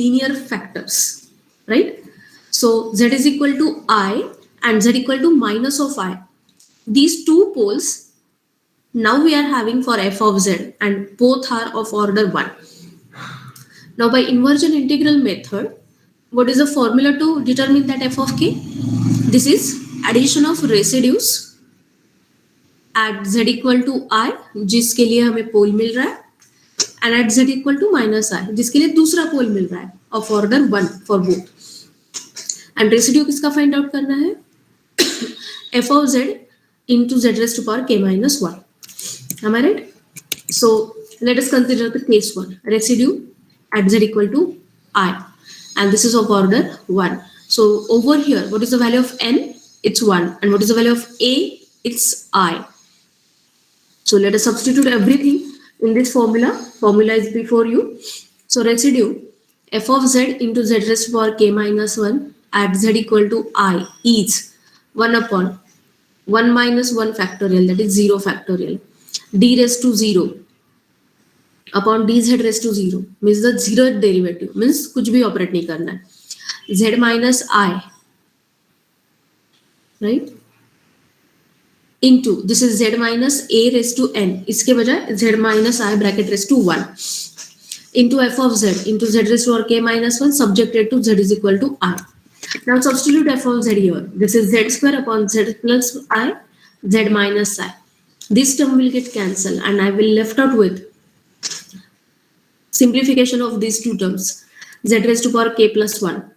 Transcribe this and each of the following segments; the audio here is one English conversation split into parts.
linear factors, right? So z is equal to I and z equal to minus of I. These two poles now we are having for f of z, and both are of order 1. Now by inversion integral method, what is the formula to determine that f of k? This is addition of residues at z equal to I, जिसके लिए हमें पोल मिल रहा है, and at z equal to minus I, जिसके लिए दूसरा पोल मिल रहा है of order 1 for both. And residue किसका find out करना है? f of z into z raised to power k minus 1. Am I right? So let us consider the case 1. Residue at z equal to I, and this is of order 1. So over here, what is the value of n? It's 1. And what is the value of a? It's I. So let us substitute everything in this formula. Formula is before you. So residue f of z into z raised to power k minus 1 at z equal to I is 1 upon 1 minus 1 factorial, that is 0 factorial, d raised to 0 upon dz raised to 0, means the zeroth derivative, means कुछ भी operate नहीं करना है, z minus I, right, into this is z minus a raised to n, इसके बजाय z minus I bracket raised to 1 into f of z into z raised to power k minus 1 subjected to z is equal to I. Now substitute f of z here. This is z square upon z plus I, z minus I. This term will get cancelled and I will left out with simplification of these two terms, z raised to power k plus 1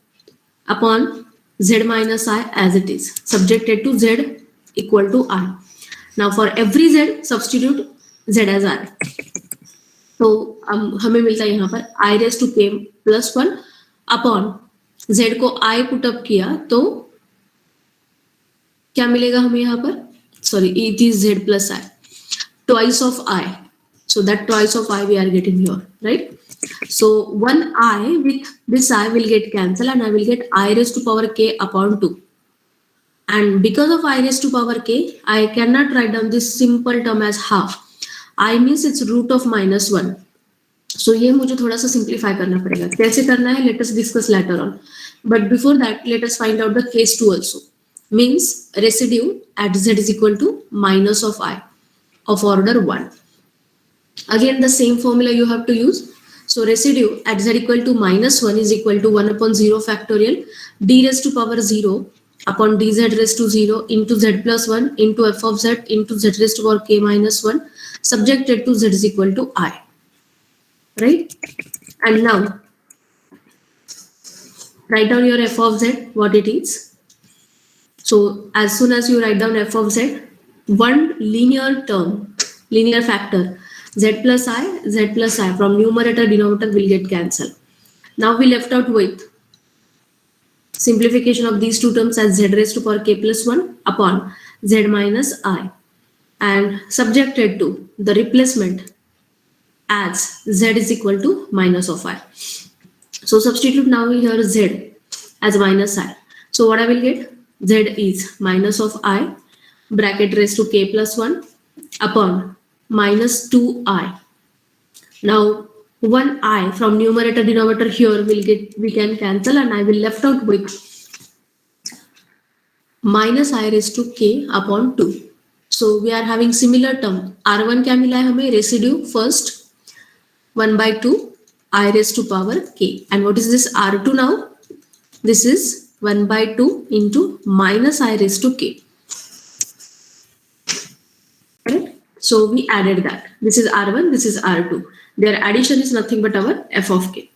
upon z minus I as it is, subjected to z equal to I. Now for every z, substitute z as I. तो हमें मिलता है यहाँ पर I raised to k plus 1 upon z को I put up किया तो क्या मिलेगा हमें यहाँ पर? Sorry, it is z plus I, twice of I. So that twice of I we are getting here, right? So one I with this I will get cancelled and I will get I raised to power k upon 2. And because of I raised to power k, I cannot write down this simple term as half. I means it's root of minus 1. So ये मुझे थोड़ा सा simplify करना पड़ेगा. कैसे करना है? Let us discuss later on. But before that, let us find out the case 2 also. Means residue at z is equal to minus of I of order 1. Again, the same formula you have to use. So residue at z equal to minus 1 is equal to 1 upon 0 factorial d raised to power 0 upon dz raised to 0 into z plus 1 into f of z into z raised to power k minus 1 subjected to z is equal to I. Right? And now write down your f of z, what it is. So as soon as you write down f of z, one linear term, linear factor, z plus I from numerator denominator will get cancelled. Now we left out with simplification of these two terms as z raised to power k plus 1 upon z minus I and subjected to the replacement as z is equal to minus of I. So substitute now here z as minus I. So what I will get? Z is minus of I bracket raised to k plus 1 upon minus 2I. Now 1I from numerator denominator here we can cancel and I will left out with minus I raised to k upon 2. So we are having similar term. R1 क्या मिला है हमें? Residue first 1 by 2 I raised to power k. And what is this R2 now? This is 1 by 2 into minus I raised to k. Right? So we added that. This is R1, this is R2. Their addition is nothing but our f of k.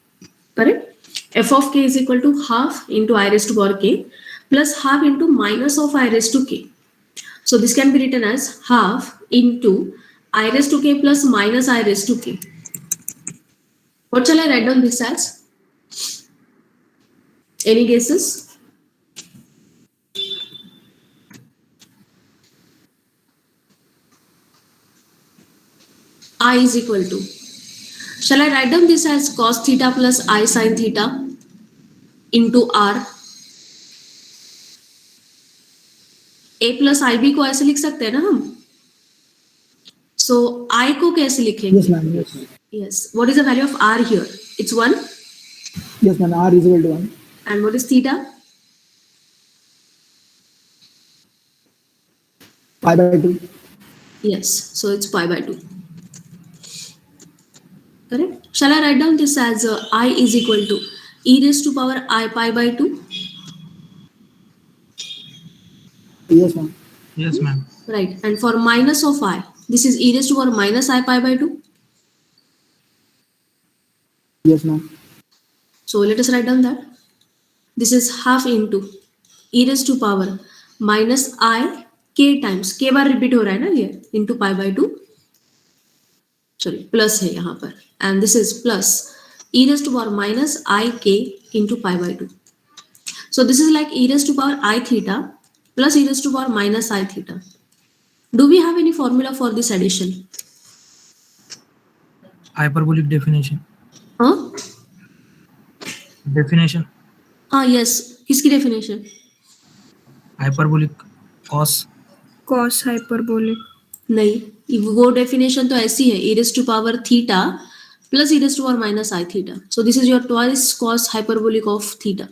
Correct? F of k is equal to half into I raised to power k plus half into minus of I raised to k. So this can be written as half into I raised to k plus minus I raised to k. What shall I write down this as? Any guesses? I is equal to. Shall I write down this as cos theta plus I sin theta into R? A plus IB को ऐसे लिख सकते हैं ना हम? So I को कैसे लिखेंगे? Yes, ma'am. Yes, ma'am. Yes. What is the value of R here? It's 1. Yes, ma'am. R is equal to 1. And what is theta? Pi by 2. Yes, so it's pi by 2. Correct? Shall I write down this as I is equal to e raised to power I pi by 2? Yes, ma'am. Yes, ma'am. Right. And for minus of I, this is e raised to power minus I pi by 2. Yes, ma'am. So let us write down that. This is half into e raised to power minus I k times, k bar repeat हो रहा है ना ये, into pi by 2, sorry plus है यहाँ पर, and this is plus e raised to power minus I k into pi by 2. So this is like e raised to power I theta plus e raised to power minus I theta. Do we have any formula for this addition? Hyperbolic definition. Huh? Definition. हाँ yes, किसकी definition? Hyperbolic cos. cos hyperbolic. नहीं, वो definition तो ऐसी है, e raised to power theta plus e raised to power minus I theta. So this is your twice cos hyperbolic of theta.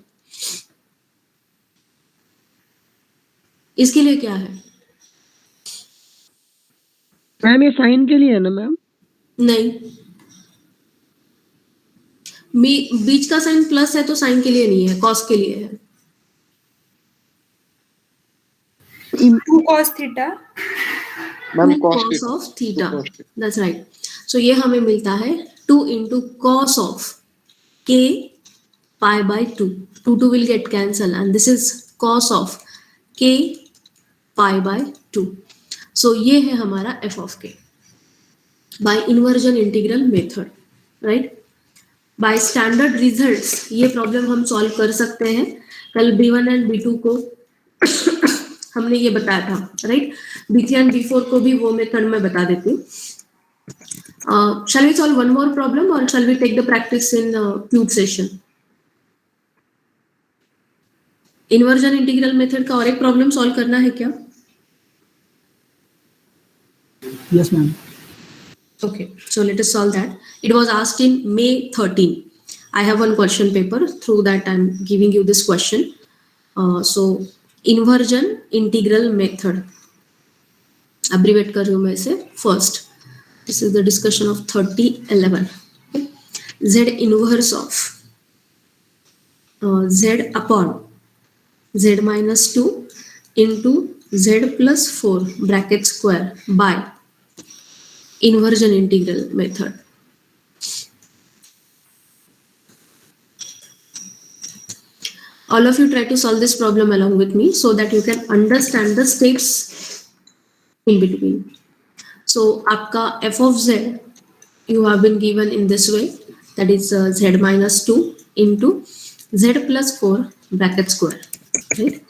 इसके लिए क्या है? मैम ये साइन के लिए है ना मैम? नहीं, बीच का साइन प्लस है तो साइन के लिए नहीं है, कॉस के लिए है. 2 cos theta. Ma'am 2 cos cos theta. of theta. 2 cos theta. That's right. So ये हमें मिलता है 2 into cos of k pi by 2. 2 will get cancelled and this is cos of k pi by 2. So ये है हमारा f of k by inversion integral method, right? By standard results ये problem हम solve कर सकते हैं. कल B1 and B2 को हमने ये बताया था, राइट? B3 and B4 को भी वो मेथड में बता देती हूँ. Shall we solve one more problem or shall we take the practice in cube session? Inversion integral method का और एक प्रॉब्लम सॉल्व करना है क्या? Yes, ma'am. Okay, so let us solve that. It was asked in May 13. I have one question paper. Through that, I'm giving you this question. So, inversion integral method. Abbreviate कर रही हूँ मैं इसे. First, this is the discussion of 3011. Okay. Z inverse of Z upon Z minus 2 into Z plus 4 bracket square by inversion integral method. All of you try to solve this problem along with me so that you can understand the steps in between. So आपका f of z you have been given in this way, that is z minus 2 into z plus 4 bracket square, right?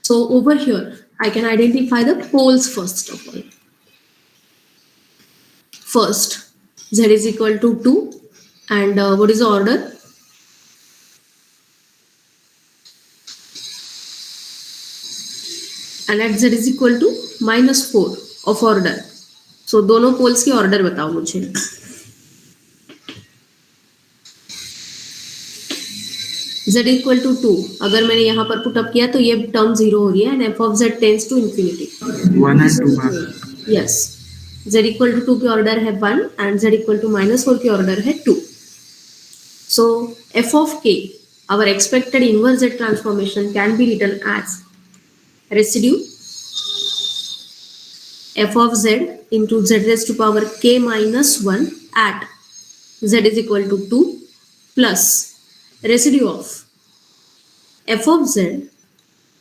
So over here I can identify the poles first of all. First, z is equal to 2 and what is the order? And at z is equal to minus 4 of order. So दोनों poles की order बताओ मुझे. z equal to 2. अगर मैंने यहाँ पर put up किया तो ये term 0 हो रही है and f of z tends to infinity. 1 and 2 bar. Yes. z equal to 2 की order है 1 and z equal to minus 4 की order है 2. So f of k, our expected inverse z transformation can be written as residue f of z into z raised to power k minus 1 at z is equal to 2 plus residue of f of z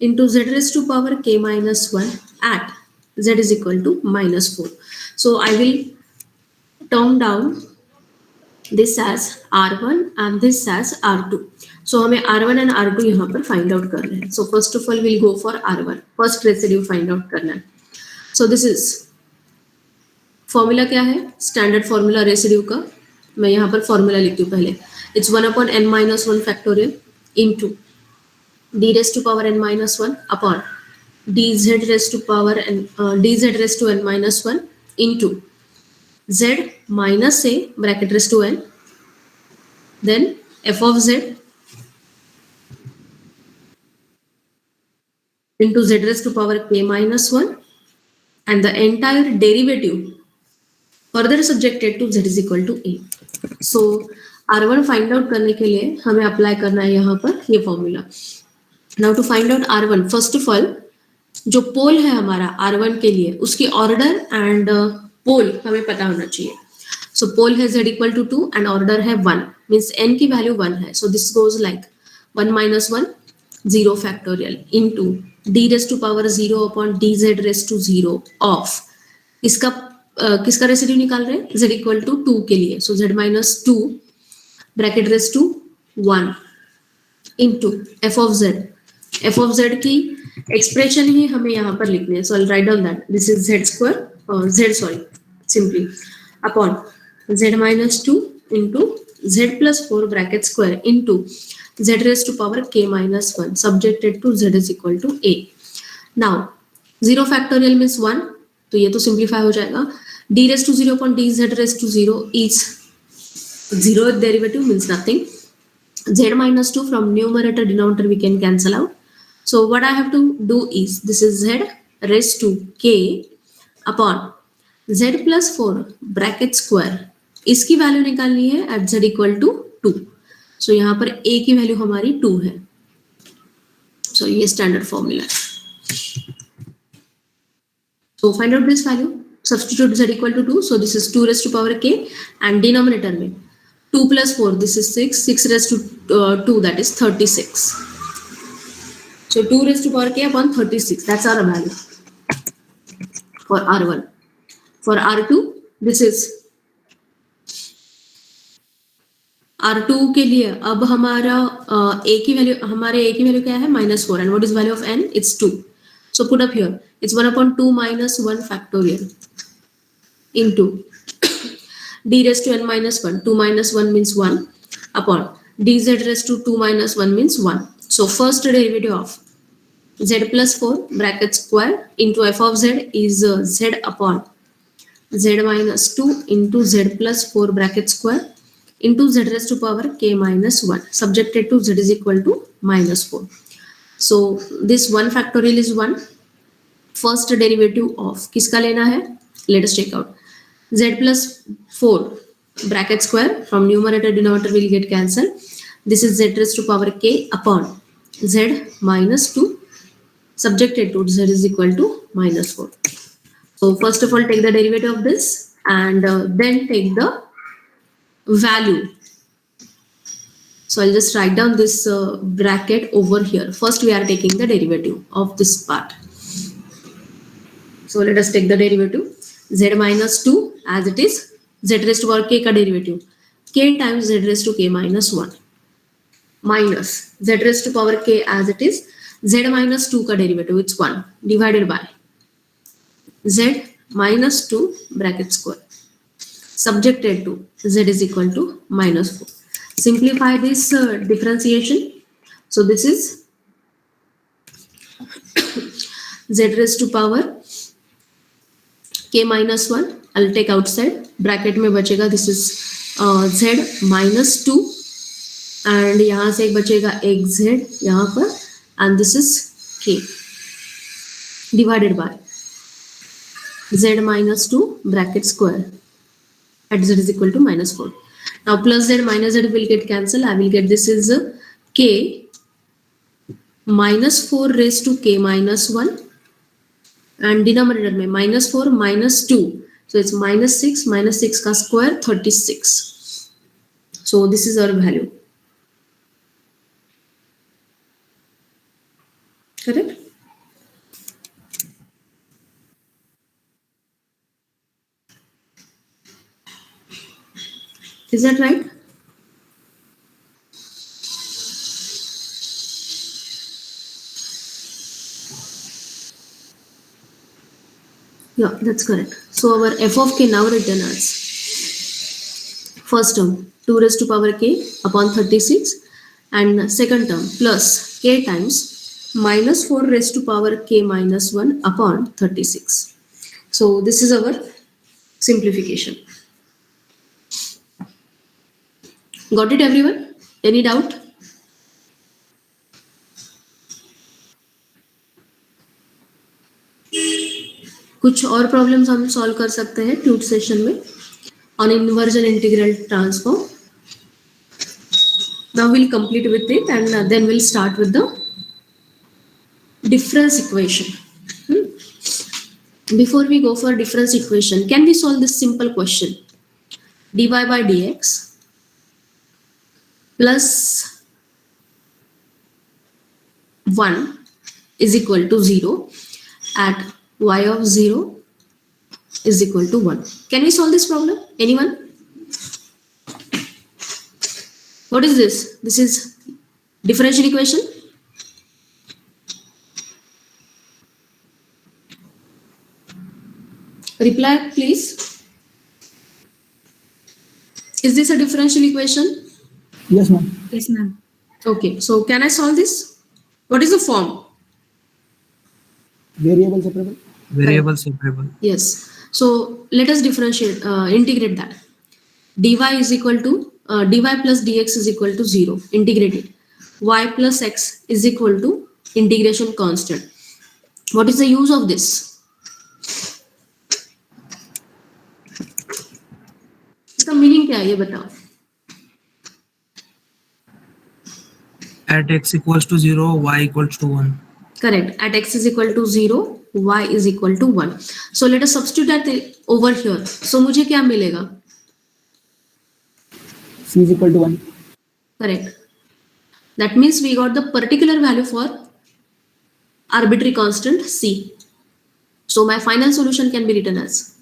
into z raised to power k minus 1 at z is equal to minus 4. So I will term down this as R1 and this as R2. So हमें R1 and R2 यहाँ पर find out करना है. So first of all we'll go for R1. First residue find out करना है. So this is formula क्या है? Standard formula residue का. मैं यहाँ पर formula लिखती हूँ पहले. It's 1 upon n minus 1 factorial into d raised to power n minus 1 upon dz raised to power n dz raised to n minus 1 into z minus a bracket raised to n, then f of z into z raised to power k minus 1 and the entire derivative further subjected to z is equal to a. So R1 find out करने के लिए हमें apply करना है यहाँ पर ये formula. Now to find out R1, first of all जो पोल है हमारा R1 के लिए उसकी ऑर्डर एंड पोल हमें पता होना चाहिए. सो पोल है z equal to 2 and order है 1, मीन्स n की वैल्यू 1 है. So this goes like 1 minus 1 0 factorial into d raised to power 0 upon dz raised to 0 of किसका रेसिड्यू निकाल रहे हैं z equal to 2 के लिए. So z minus 2 bracket raise to 1 into f of z. f of z की expression ही हमें यहाँ पर लिखनी है. So I write down that this is z square z simply upon z minus 2 into z plus 4 bracket square into z raised to power k minus 1 subjected to z is equal to a. Now 0 factorial means 1, तो ये तो simplify हो जाएगा. d raised to 0 upon dz raised to 0 is 0 derivative means nothing. Z minus 2 from numerator denominator we can cancel out. So what I have to do is this is z raised to k upon z plus 4 bracket square. इसकी value निकालनी है at z equal to 2. So यहाँ पर a की value हमारी 2 है. So ये standard formula है. So find out this value. Substitute z equal to 2. So this is 2 raised to power k and denominator में 2 plus 4 this is 6 raised to 2 that is 36. So 2 raised to power k upon 36, that's our value for R1. For R2 this is R2 के लिए अब हमारा a की value क्या है -4 and what is value of n? It's 2. So put up here it's 1 upon 2 minus 1 factorial into d raised to n minus 1. 2 minus 1 means 1 upon dz raised to 2 minus 1 means 1. So first derivative of z plus 4 bracket square into f of z is z upon z minus 2 into z plus 4 bracket square into z raised to power k minus 1 subjected to z is equal to -4. So this 1 factorial is 1. First derivative of किसका लेना है? Let us check out. Z plus 4 bracket square from numerator denominator will get cancelled. This is z raised to power k upon z minus 2 subjected to z is equal to -4. So first of all take the derivative of this and then take the value. So I'll just write down this bracket over here. First we are taking the derivative of this part. So let us take the derivative. Z minus 2 as it is z raised to power k का derivative k times z raised to k minus 1 minus z raised to power k as it is z minus 2 का derivative it's 1 divided by z minus 2 bracket square subjected to z is equal to -4. Simplify this differentiation. So this is z raised to power k minus 1. I'll take outside bracket में बचेगा this is z minus 2 and यहाँ से एक बचेगा एक z यहाँ पर and this is k divided by z minus 2 bracket square at z is equal to -4. Now plus z minus z will get cancelled. I will get this is k minus 4 raised to k minus 1 and denominator में -4 minus 2. So it's -6 का square 36. So this is our value. Correct? Is that right? Yeah, that's correct. So our f of k now written as first term 2 raised to power k upon 36 and second term plus k times minus 4 raised to power k minus 1 upon 36. So this is our simplification. Got it everyone? Any doubt? कुछ और problems हम solve कर सकते हैं tweet session में on inversion integral transform. Now we'll complete with it and then we'll start with the difference equation. Before we go for difference equation, can we solve this simple question? dy by dx plus 1 is equal to 0 at y of 0 is equal to 1. Can we solve this problem? Anyone? What is this? This is differential equation. Reply please. Is this a differential equation? Yes, ma'am. Yes, ma'am. Okay, so can I solve this? What is the form? Variable separable. Variable separable. Yes. So let us differentiate, integrate that. dy is equal to dy plus dx is equal to 0. Integrate it. Y plus x is equal to integration constant. What is the use of this? इसका meaning क्या है ये बताओ. At x equals to 0, y equals to 1. Correct. At x is equal to 0, y is equal to 1. So let us substitute that over here. So मुझे क्या मिलेगा? C is equal to 1. Correct. That means we got the particular value for arbitrary constant C. So my final solution can be written as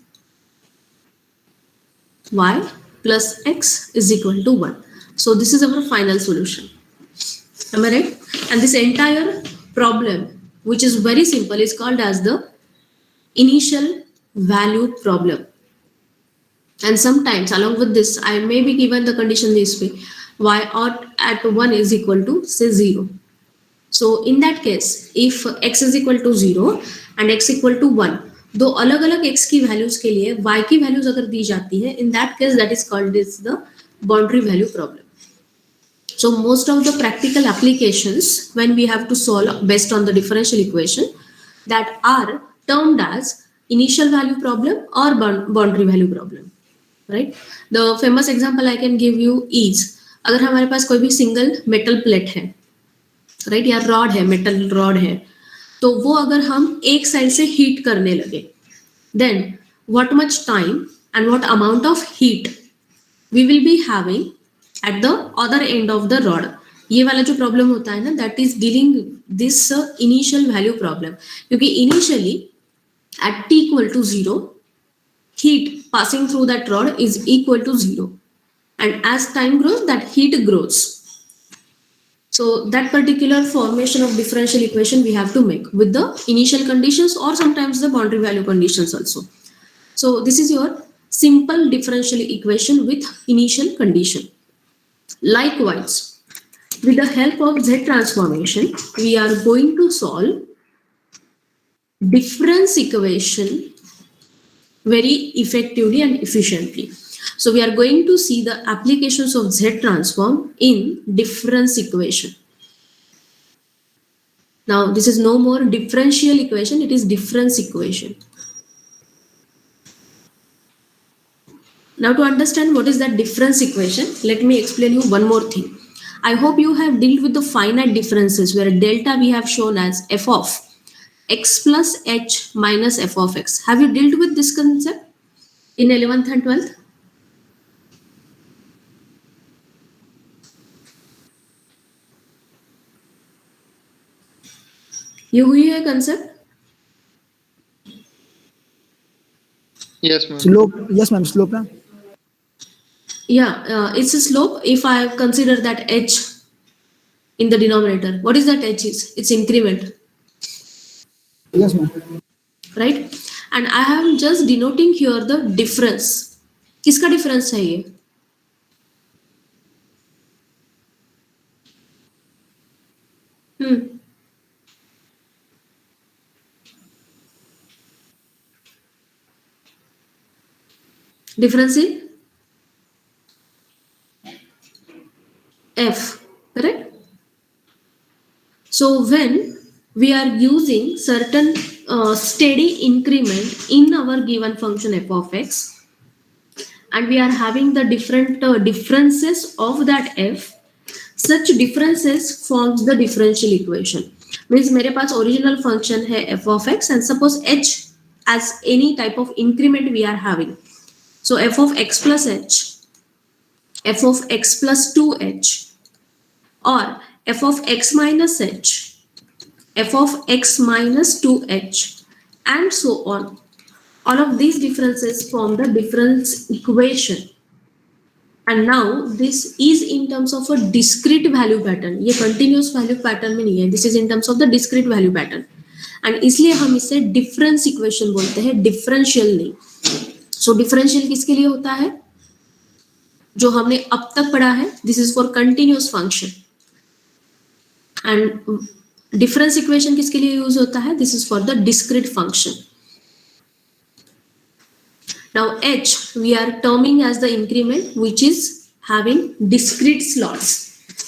y plus x is equal to 1. So this is our final solution. Am I right? And this entire problem, which is very simple, is called as the initial value problem. And sometimes along with this, I may be given the condition this way, y ought at 1 is equal to say 0. So in that case, if x is equal to 0 and x equal to 1, दो अलग अलग x की values के लिए y की values अगर दी जाती है, in that case that is called as the boundary value problem. So most of the practical applications when we have to solve based on the differential equation that are termed as initial value problem or boundary value problem, right? The famous example I can give you is अगर हमारे पास कोई भी single metal plate है, right, या rod है, metal rod है, तो वो अगर हम एक साइड से हीट करने लगे, then what much time and what amount of heat we will be having at the other end of the rod. ये वाला जो प्रॉब्लम होता है ना, that is dealing this initial value problem, क्योंकि initially at t equal to 0 heat passing through that rod is equal to 0, and as time grows that heat grows. So that particular formation of differential equation we have to make with the initial conditions or sometimes the boundary value conditions also. So this is your simple differential equation with initial condition. Likewise, with the help of Z transformation, we are going to solve difference equation very effectively and efficiently. So we are going to see the applications of Z transform in difference equation. Now this is no more differential equation, it is difference equation. Now to understand what is that difference equation, let me explain you one more thing. I hope you have dealt with the finite differences where delta we have shown as f of x plus h minus f of x. Have you dealt with this concept in 11th and 12th? ये हुई है concept? Yes, ma'am. Slope. Yes, ma'am. Slope na. Yeah, it's a slope if I consider that h in the denominator. What is that h is? It's increment, Yes, ma'am. right? And I am just denoting here the difference. किसका difference है ये? Difference in f, correct? So when we are using certain steady increment in our given function f of x, and we are having the different differences of that f, such differences forms the differential equation. Means मेरे पास original function है f of x and suppose h as any type of increment we are having. So f of x plus h, f of x plus 2h, or f of x minus h, f of x minus 2h, and so on. All of these differences form the difference equation. And now this is in terms of a discrete value pattern. ये continuous value pattern में नहीं है. This is in terms of the discrete value pattern. And इसलिए हम इसे difference equation बोलते हैं, differential नहीं. So differential किसके लिए होता है? जो हमने अब तक पढ़ा है. This is for continuous function. And difference equation किसके लिए use होता है? This is for the discrete function. Now h we are terming as the increment which is having discrete slots,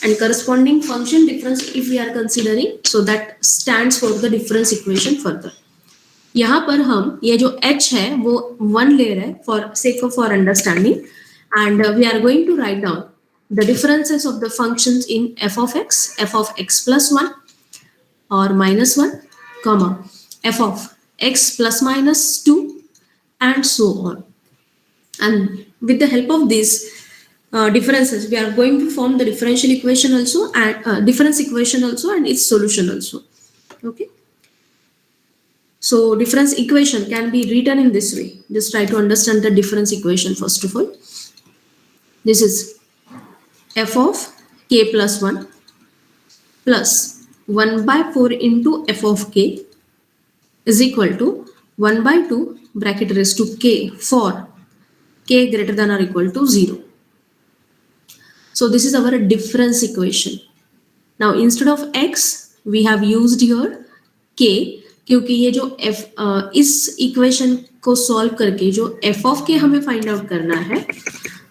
and corresponding function difference if we are considering, so that stands for the difference equation further. यहाँ पर हम ये जो h है वो one ले रहे हैं for sake of our understanding, and we are going to write down the differences of the functions in f of x plus 1 or minus 1, comma, f of x plus minus 2, and so on. And with the help of these differences, we are going to form the differential equation also, and difference equation also, and its solution also. Okay. So difference equation can be written in this way. Just try to understand the difference equation first of all. This is f of k plus 1 plus 1 by 4 into f of k is equal to 1 by 2 bracket raised to k for k greater than or equal to 0. So this is our difference equation. Now instead of x we have used here k, क्योंकि ये जो f इस equation को solve करके जो f of k हमें find out करना है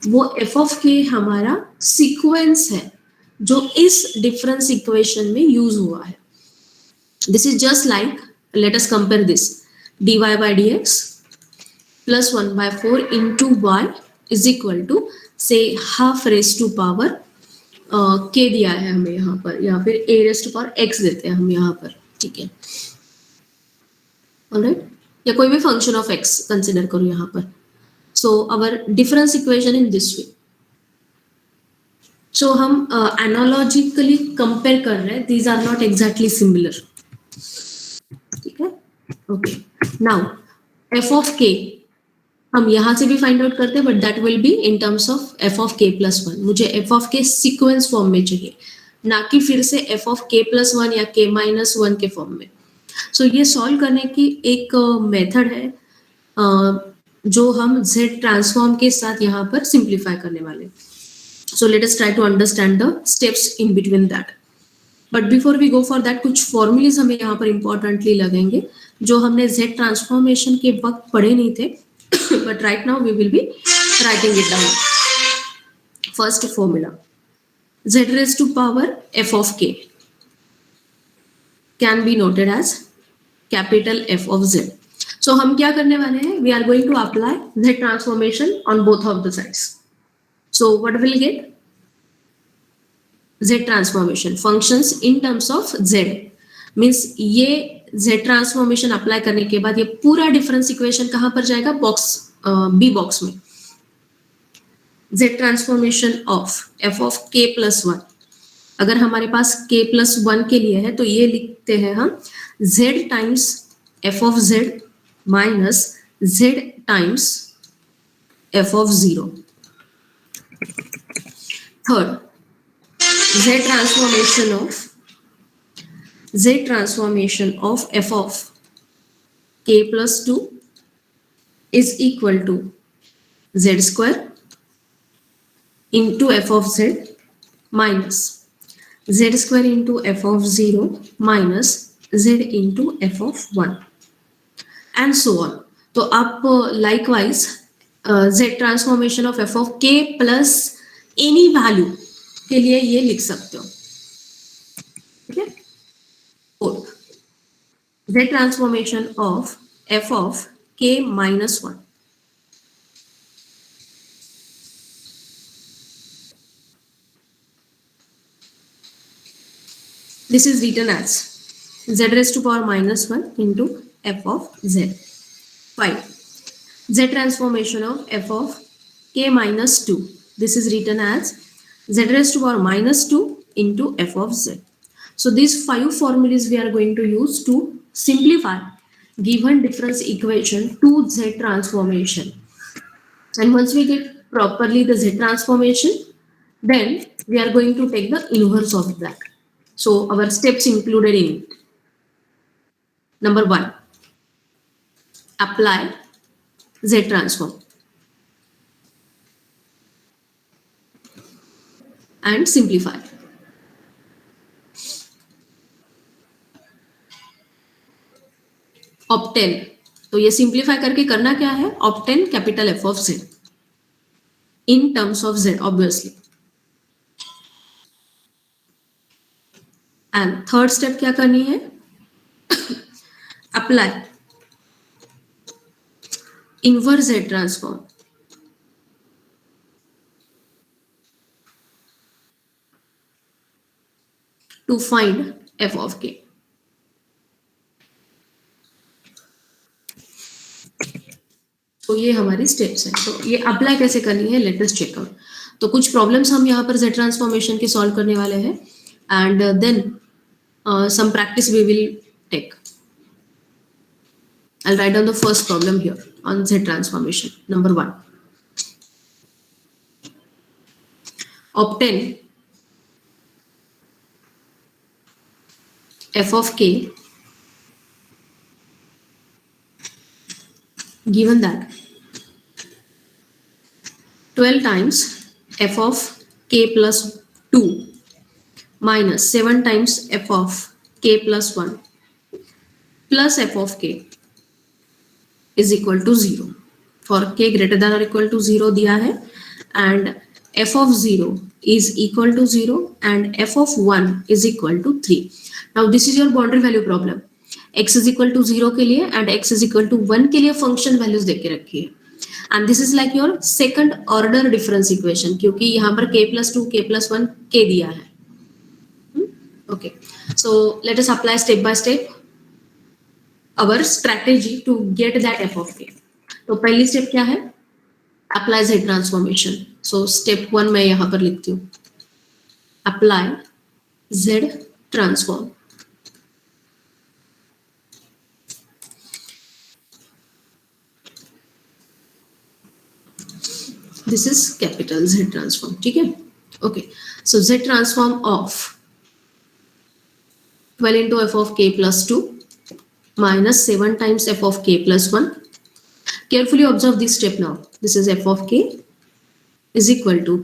वो f of k हमारा सीक्वेंस है जो इस डिफरेंस इक्वेशन में यूज हुआ है. This is just like, let us compare this, dy by dx plus 1 by 4 into y is equal to say half raised to power k दिया है हमें यहाँ पर, या फिर a raised to power x देते हैं हम यहाँ पर. ठीक है, ऑलराइट, या कोई भी फंक्शन ऑफ x कंसिडर करो यहाँ पर. So our difference equation in this way. So हम एनालॉजिकली कंपेयर कर रहे हैं, these are not exactly similar. ठीक है, okay. Now f of k हम यहाँ से भी फाइंड आउट करते हैं, but that will be in terms of f of k plus 1. मुझे f of k sequence form में चाहिए, ना कि फिर से f of k plus 1 या k minus 1 के फॉर्म में. सो ये सॉल्व करने की एक मेथड है जो हम z ट्रांसफॉर्म के साथ यहाँ पर सिंप्लीफाई करने वाले. So let us try to understand the steps in between that. But before we go for that, कुछ फॉर्मूलेज हमें यहाँ पर इंपॉर्टेंटली लगेंगे जो हमने z ट्रांसफॉर्मेशन के वक्त पढ़े नहीं थे, but right now we will be writing it down. First formula, z raised to power f of k can be noted as capital F of z. So हम क्या करने वाले हैं? We are going to apply z transformation on both of the sides. So what will get? Z transformation functions in terms of z means ये z transformation apply करने के बाद ये पूरा difference equation कहाँ पर जाएगा? बॉक्स b बॉक्स में. Z transformation of f of k plus 1. अगर हमारे पास k plus 1 के लिए है तो ये लिखते हैं हम z times f of z minus z times f of 0. Third, z transformation of f of k plus 2 is equal to z square into f of z minus z square into f of 0 minus z into f of 1 and so on. तो आप likewise z transformation of f of k plus any value के लिए ये लिख सकते हो, ठीक है। Fourth, z transformation of f of k minus 1. This is written as z raised to power minus 1 into f of z. 5. Z transformation of f of k minus 2. This is written as z raised to power minus 2 into f of z. So these 5 formulas we are going to use to simplify given difference equation to z transformation. And once we get properly the z transformation, then we are going to take the inverse of that. So our steps included in it. Number 1, apply z transform and simplify. Obtain, तो ये simplify करके करना क्या है, obtain capital F of z in terms of z obviously. And third step क्या करनी है, apply inverse z transform to find f of k. तो ये हमारी स्टेप्स हैं। तो ये अप्लाई कैसे करनी है, लेट अस चेक आउट। तो कुछ प्रॉब्लम्स हम यहाँ पर z ट्रांसफॉर्मेशन की सॉल्व करने वाले हैं and then some practice we will take. I'll write down the first problem here on z transformation. Number 1, obtain f of k given that 12 times f of k plus 2 minus 7 times f of k plus 1 plus f of k is equal to 0. For k greater than or equal to 0 दिया है and f of 0 is equal to 0 and f of 1 is equal to 3. Now this is your boundary value problem. x is equal to 0 के लिए and x is equal to 1 के लिए function values दे के रखी है and this is like your second order difference equation क्योंकि यहाँ पर k plus 2 k plus 1 k दिया है. Okay, so let us apply step by step our strategy to get that f of k. तो पहली स्टेप क्या है, apply z transformation. So step 1 मैं यहाँ पर लिखती हूँ, apply z transform. This is capital Z transform, ठीक है. Okay, so Z transform of 12 into f of k plus 2 minus 7 times f of k plus 1. Carefully observe this step now. This is f of k is equal to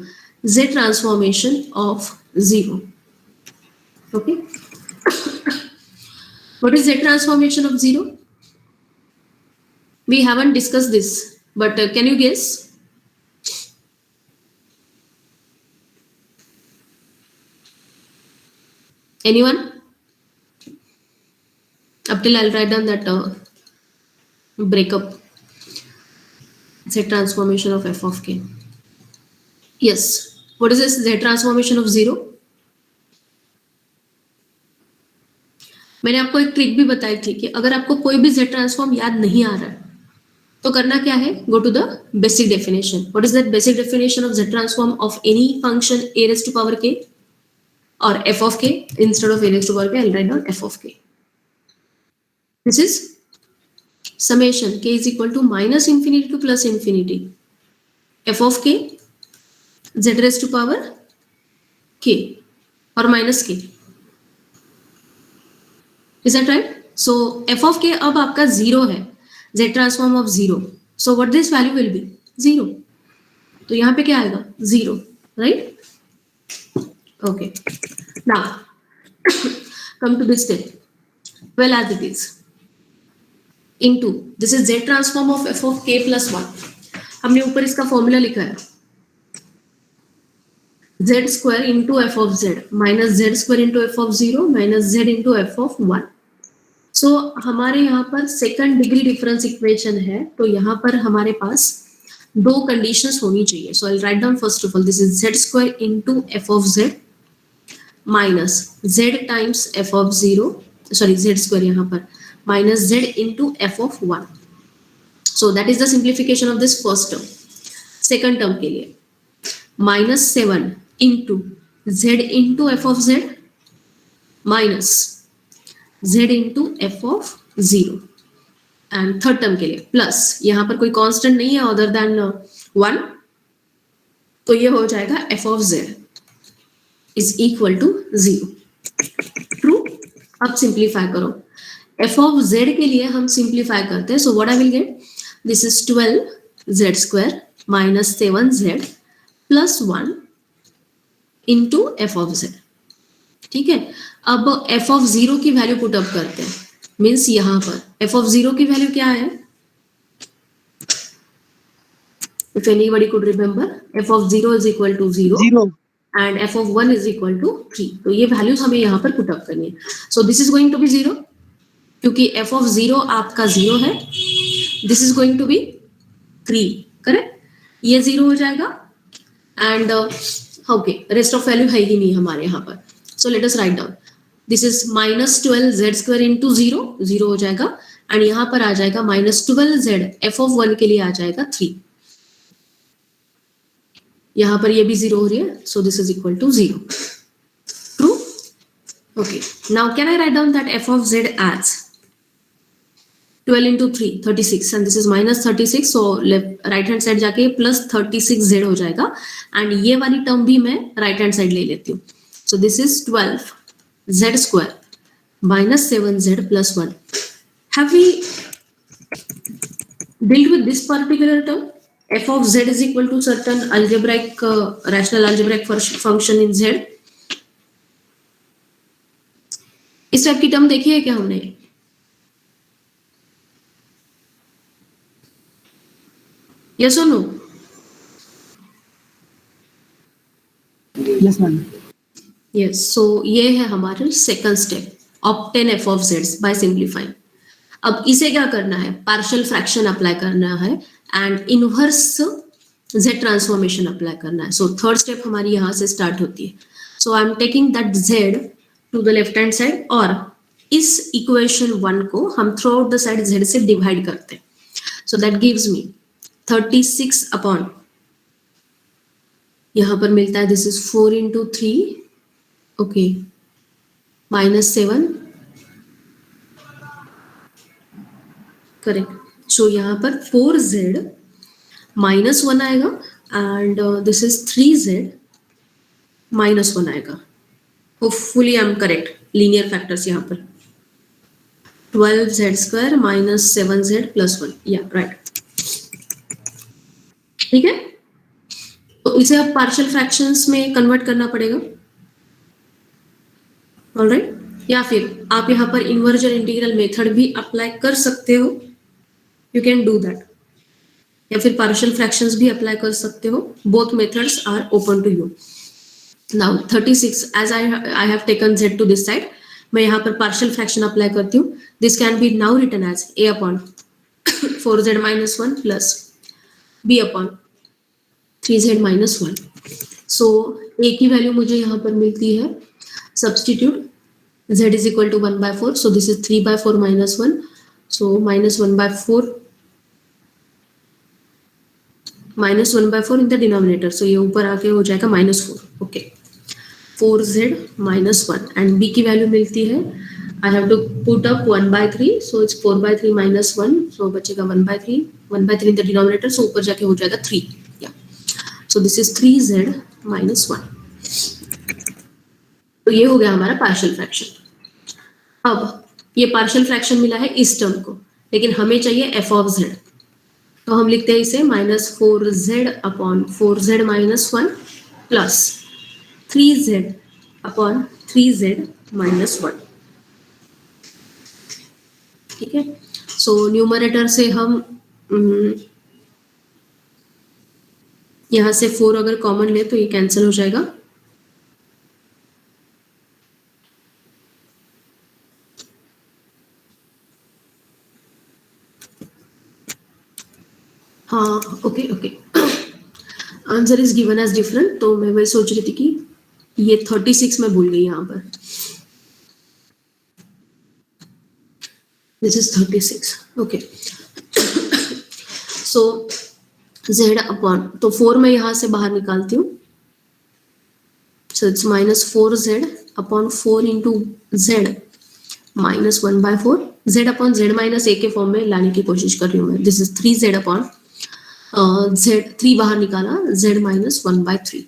Z transformation of 0. Okay. What is Z transformation of 0? We haven't discussed this, but can you guess? Anyone? Up till I'll write down that breakup. Z transformation of f of k. Yes. What is this Z transformation of 0? मैंने आपको एक trick भी बताई थी कि अगर आपको कोई भी Z ट्रांसफॉर्म याद नहीं आ रहा है तो करना क्या है, go to the basic definition. What is that basic definition of Z transform of any function a raised to power k or f of k? Instead of a raised to power k, I'll write down f of k. This is summation k is equal to minus infinity to plus infinity f of k z raised to power k or minus k. Is that right? So f of k अब आपका 0 है, z transform of 0. So what this value will be? 0. तो यहाँ पे क्या आएगा? 0, right? Okay. Now come to this step. Well, as it is into this is z transform of f of k plus 1. हमने ऊपर इसका फॉर्मूला लिखा है z square into f of z minus z square into f of 0 minus z into f of 1. सो हमारे यहाँ पर second degree difference equation है, तो यहाँ पर हमारे पास दो कंडीशंस होनी चाहिए. So I write down first of all this is z square into f of z minus z times f of 0, sorry z square यहाँ पर minus z into f of 1. So that is the simplification of this first term. Second term के लिए -7 into z into f of z minus z into f of 0. And third term के लिए plus, यहाँ पर कोई constant नहीं है other than 1, तो ये हो जाएगा f of z is equal to 0. True. अब सिंप्लीफाई करो. f of z के लिए हम सिंप्लीफाई करते हैं. So what I will get, this is 12z square minus 7z plus 1 into f of z. ठीक है. अब f of 0 की वैल्यू पुट अप करते हैं. मीन्स यहां पर f of 0 की वैल्यू क्या है? If anybody could remember, f of 0 is equal to 0 and f of 1 is equal to 3. तो ये वैल्यूज हमें यहाँ पर पुट अप करनी है. So this is going to be 0 क्योंकि f of 0 आपका 0 है. This is going to be 3. Correct. ये 0 हो जाएगा and okay, rest of value है ही नहीं हमारे यहाँ पर. So let us write down. This is -12z square into 0 हो जाएगा एंड यहाँ पर आ जाएगा -12z f of 1 के लिए आ जाएगा 3. यहाँ पर ये भी 0 हो रही है. So this is equal to 0. True. Okay, now can I write down that f of z as 12 into 3 36 and this is minus 36. so left right hand side जाके plus 36z हो जाएगा and ये वाली टर्म भी मैं right hand side ले लेती हूँ. so this is 12z square minus 7z plus 1. have we dealt with this particular term? f of z is equal to certain algebraic rational algebraic function in z. इस type की term देखी है क्या हमने? Yes or no? Yes, ma'am. Yes. So ये है हमारा second step, obtain f of z by simplifying. अब इसे क्या करना है? पार्शियल फ्रैक्शन अप्लाई करना है and inverse z transformation apply करना है. सो थर्ड स्टेप हमारी यहाँ से स्टार्ट होती है. So I am taking that z to the left hand side और इस इक्वेशन 1 को हम throughout the side z से डिवाइड करते हैं. So that gives me 36 upon, यहां पर मिलता है this is 4 into 3 okay -7 correct. So यहाँ पर 4z -1 आएगा एंड दिस इज 3z -1 आएगा. Hopefully I am correct. Linear factors यहाँ पर 12z square minus 7z plus 1. या राइट. ठीक है. तो इसे अब पार्शियल फ्रैक्शंस में कन्वर्ट करना पड़ेगा. ऑलराइट. या फिर आप यहाँ पर इन्वर्जन इंटीग्रल मेथड भी अप्लाई कर सकते हो. You can do that. या फिर पार्शियल फ्रैक्शंस भी अप्लाई कर सकते हो. Both methods are open to you. Now 36 as I have taken z to this side, मैं यहाँ पर पार्शियल फ्रैक्शन अप्लाई करती हूँ. This can be now written as a upon 4z minus 1 plus b upon 3z minus 1. सो a की value मुझे यहाँ पर मिलती है. Substitute z is equal to 1/4. so this is 3/4 minus 1. so -1/4 in the denominator. so ये ऊपर आके हो जाएगा -4. Okay. 4z minus 1 and b की वैल्यू मिलती है. I have to put up 1/3. so it's 4/3 minus 1. so बचेगा 1/3 in the denominator. so ऊपर जाके हो जाएगा 3. So this is 3z minus 1. तो ये हो गया हमारा पार्शियल फ्रैक्शन. अब ये पार्शियल फ्रैक्शन मिला है इस टर्म को, लेकिन हमें चाहिए f of z. तो हम लिखते हैं इसे -4z upon 4z minus 1 plus 3z upon 3z minus 1. ठीक है. सो न्यूमरेटर से हम यहाँ से 4 अगर कॉमन ले तो ये कैंसिल हो जाएगा. हाँ okay okay, answer is given as different, तो मैं वही सोच रही थी कि ये 36 मैं भूल गई यहाँ पर. This is 36. Okay, so z upon, तो 4 मैं यहाँ से बाहर निकालती हूँ. So it's -4z upon 4 into z -1/4. z upon z minus a के फॉर्म में लाने की कोशिश कर रही हूँ मैं. This is 3z upon z, 3 बाहर निकाला, z -1/3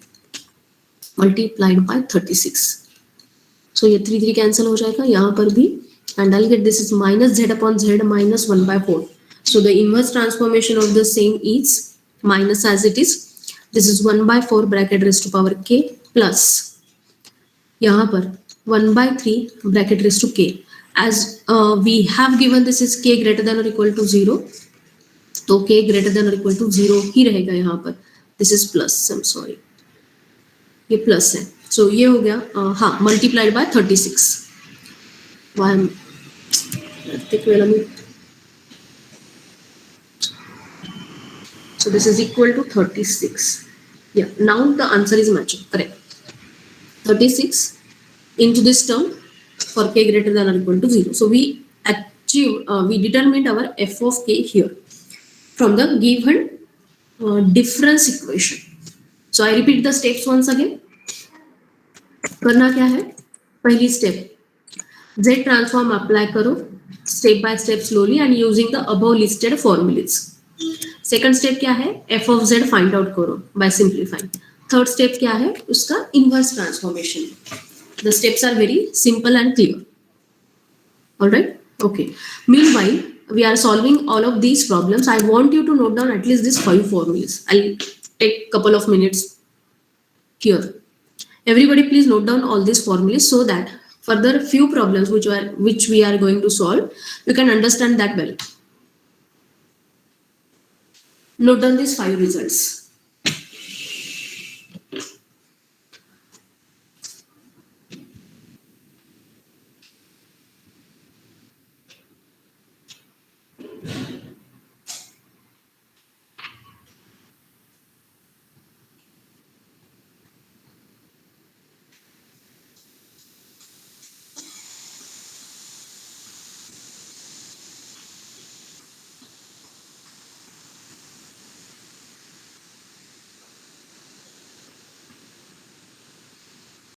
मल्टीप्लाइड बाय 36. सो ये 3 कैंसिल हो जाएगा यहाँ पर भी, and I get this is -z upon z -1/4. So the inverse transformation of the same is minus as it is. This is 1/4 bracket raised to power k plus यहाँ पर 1/3 bracket raised to k. As we have given this is k greater than or equal to 0, तो k greater than or equal to 0 ही रहेगा यहाँ पर. This is plus, I'm sorry, ये plus है. So ये हो गया हाँ multiplied by 36. Why I'm take wait a minute. So this is equal to 36. Yeah, now the answer is matching, correct. 36 into this term for k greater than or equal to 0. So we achieved, we determined our f of k here from the given difference equation. So I repeat the steps once again. करना क्या है, पहली step, z transform apply करो step by step slowly and using the above listed formulas. Second step क्या है, f of z find out करो by simplifying. Third step क्या है, उसका inverse transformation. The steps are very simple and clear. Alright, okay. Meanwhile we are solving all of these problems. I want you to note down at least these 5 formulas. I'll take couple of minutes here. Everybody please note down all these formulas so that further few problems which we are going to solve, you can understand that well. Note down these 5 results.